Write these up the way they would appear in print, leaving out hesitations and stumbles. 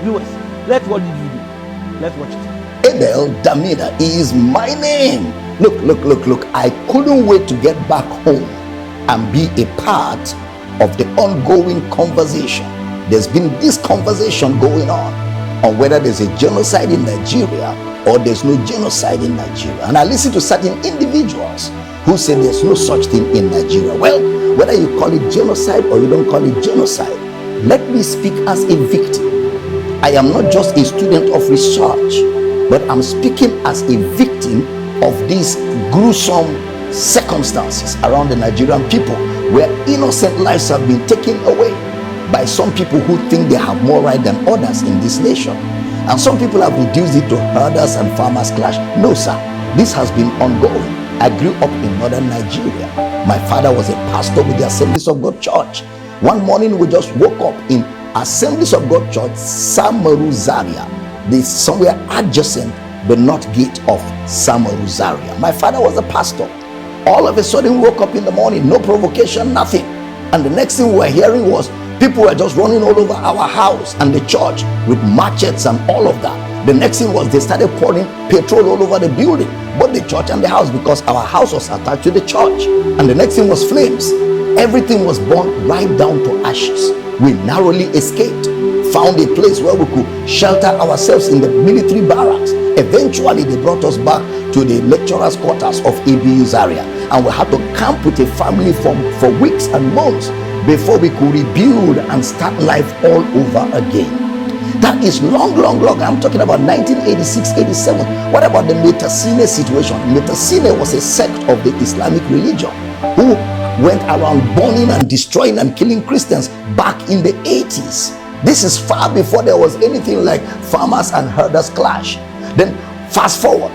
viewers, let's what did you do? Let's watch it. Abel, Damina is my name. Look. I couldn't wait to get back home and be a part of the ongoing conversation. There's been this conversation going on whether there's a genocide in Nigeria or there's no genocide in Nigeria. And I listen to certain individuals who say there's no such thing in Nigeria. Well, whether you call it genocide or you don't call it genocide, let me speak as a victim. I am not just a student of research, but I'm speaking as a victim of these gruesome circumstances around the Nigerian people, where innocent lives have been taken away by some people who think they have more right than others in this nation. And some people have reduced it to herders and farmers clash. No, sir, this has been ongoing. I grew up in northern Nigeria. My father was a pastor with the Assemblies of God Church. One morning we just woke up in Assemblies of God Church, Samaru Zaria, somewhere adjacent the north gate of Samaru Zaria. My father was a pastor. All of a sudden we woke up in the morning, no provocation, nothing. And the next thing we were hearing was people were just running all over our house and the church with machetes and all of that. The next thing was they started pouring petrol all over the building, both the church and the house, because our house was attached to the church. And the next thing was flames. Everything was burned right down to ashes. We narrowly escaped, found a place where we could shelter ourselves in the military barracks. Eventually they brought us back to the lecturers' quarters of Abel Zaria, and we had to camp with a family for weeks and months before we could rebuild and start life all over again. That is long. I'm talking about 1986-87. What about the Metasine situation? Metasine was a sect of the Islamic religion who went around burning and destroying and killing Christians back in the 80s. This is far before there was anything like farmers and herders clash. Then fast forward.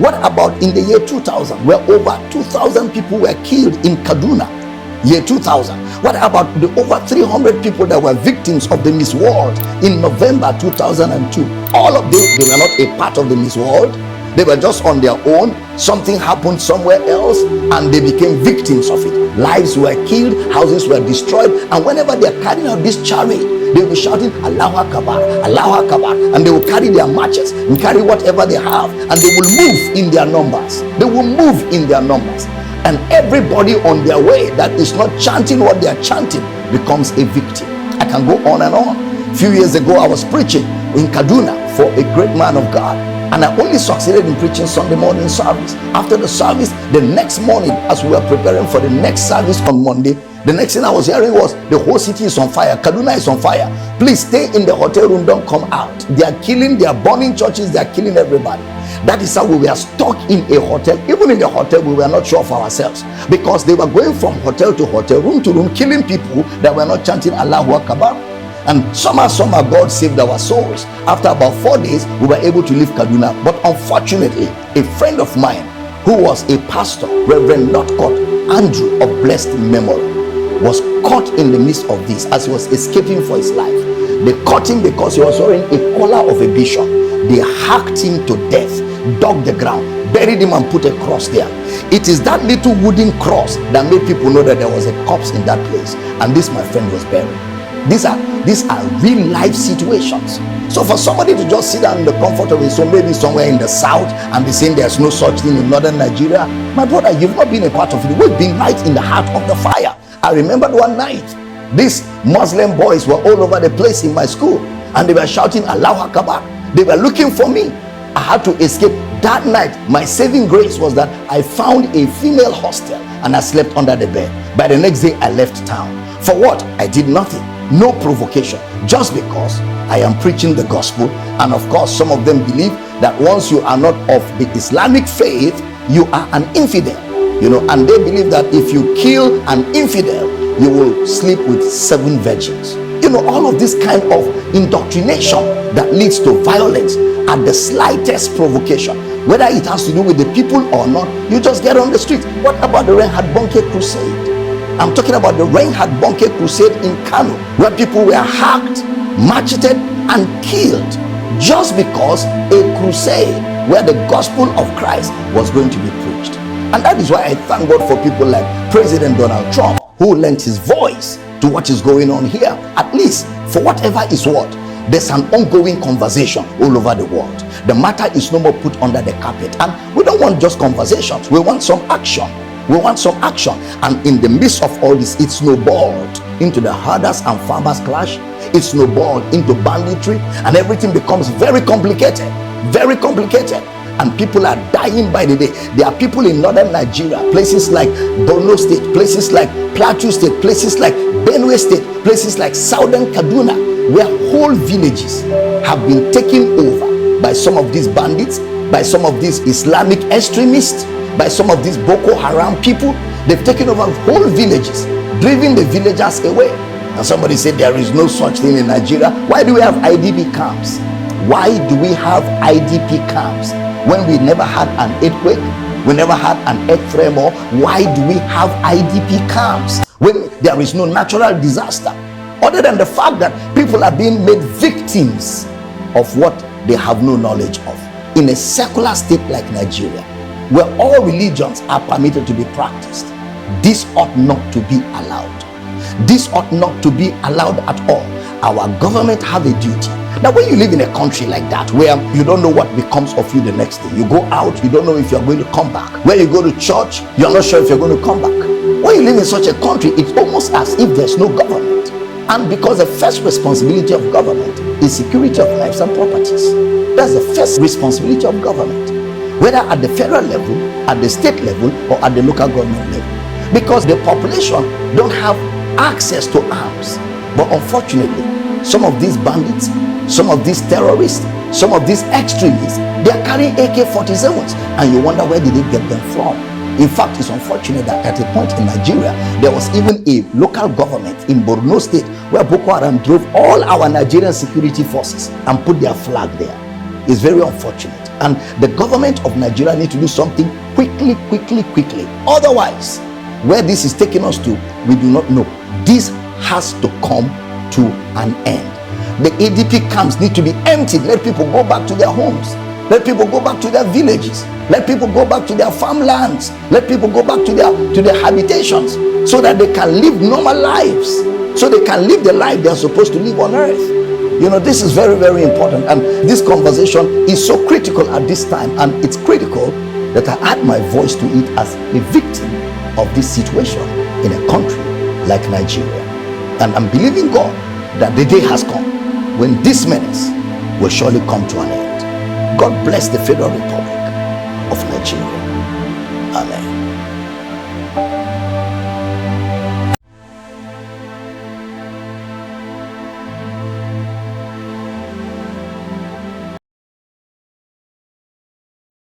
What about in the year 2000, where over 2,000 people were killed in Kaduna? Year 2000. What about the over 300 people that were victims of the Miss World in November 2002? All of them, they were not a part of the Miss World. They were just on their own. Something happened somewhere else and they became victims of it. Lives were killed, houses were destroyed, and whenever they are carrying out this charade, they will be shouting Allahu Akbar, Allahu Akbar, and they will carry their matches and carry whatever they have, and they will move in their numbers. And everybody on their way that is not chanting what they are chanting becomes a victim. I can go on and on. A few years ago I was preaching in Kaduna for a great man of God, and I only succeeded in preaching Sunday morning service. After the service, the next morning, as we were preparing for the next service on Monday, the next thing I was hearing was the whole city is on fire. Kaduna is on fire. Please stay in the hotel room, don't come out. They are killing, they are burning churches, they are killing everybody. That is how we were stuck in a hotel. Even in the hotel, we were not sure of ourselves, because they were going from hotel to hotel, room to room, killing people that were not chanting Allahu Akbar. And somehow God saved our souls. After about 4 days, we were able to leave Kaduna. But unfortunately, a friend of mine who was a pastor, Reverend Northcote Andrew of blessed memory, was caught in the midst of this as he was escaping for his life. They caught him because he was wearing a collar of a bishop. They hacked him to death, dug the ground, buried him and put a cross there. It is that little wooden cross that made people know that there was a corpse in that place, and this, my friend, was buried. These are real life situations. So for somebody to just sit down in the comfort of his home, maybe somewhere in the south, and be saying there's no such thing in northern Nigeria, my brother, you've not been a part of it. We've been right in the heart of the fire. I remembered one night, these Muslim boys were all over the place in my school, and they were shouting Allahu Akbar. They were looking for me. I had to escape. That night, my saving grace was that I found a female hostel and I slept under the bed. By the next day, I left town. For what? I did nothing. No provocation. Just because I am preaching the gospel. And of course, some of them believe that once you are not of the Islamic faith, you are an infidel. And they believe that if you kill an infidel, you will sleep with 7 virgins. All of this kind of indoctrination that leads to violence at the slightest provocation, whether it has to do with the people or not, you just get on the street. What about the Reinhard Bonnke crusade? I'm talking about the Reinhard Bonnke crusade in Kano, where people were hacked, macheted, and killed just because a crusade where the gospel of Christ was going to be preached. And that is why I thank God for people like President Donald Trump, who lent his voice to what is going on here. At least For whatever is what, there's an ongoing conversation all over the world. The matter is no more put under the carpet. And we don't want just conversations. We want some action. We want some action. And in the midst of all this, it snowballed into the herders and farmers clash. It snowballed into banditry, and everything becomes very complicated. Very complicated. And people are dying by the day. There are people in northern Nigeria, places like Borno State, places like Plateau State, places like Benue State, places like southern Kaduna, where whole villages have been taken over by some of these bandits, by some of these Islamic extremists, by some of these Boko Haram people. They've taken over whole villages, driven the villagers away. And somebody said there is no such thing in Nigeria. Why do we have IDP camps? Why do we have IDP camps when we never had an earthquake? We never had an earth tremor. Why do we have IDP camps when there is no natural disaster? Other than the fact that people are being made victims of what they have no knowledge of. In a secular state like Nigeria, where all religions are permitted to be practiced, this ought not to be allowed. This ought not to be allowed at all. Our government have a duty. Now, when you live in a country like that, where you don't know what becomes of you the next day, you go out, you don't know if you're going to come back. When you go to church, you're not sure if you're going to come back. When you live in such a country, it's almost as if there's no government. And because the first responsibility of government is security of lives and properties. That's the first responsibility of government, whether at the federal level, at the state level, or at the local government level. Because the population don't have access to arms. But unfortunately, some of these bandits, some of these terrorists, some of these extremists, they are carrying AK-47s, and you wonder where did they get them from. In fact, it's unfortunate that at a point in Nigeria, there was even a local government in Borno State where Boko Haram drove all our Nigerian security forces and put their flag there. It's very unfortunate, and the government of Nigeria needs to do something quickly. Otherwise, where this is taking us to, we do not know. This has to come to an end. The ADP camps need to be emptied. Let people go back to their homes. Let people go back to their villages. Let people go back to their farmlands. Let people go back to their habitations, so that they can live normal lives, so they can live the life they are supposed to live on earth. You know, this is very important, and this conversation is so critical at this time, and it's critical that I add my voice to it as a victim of this situation in a country like Nigeria. And I'm believing God that the day has come when this menace will surely come to an end. God bless the Federal Republic of Nigeria. Amen.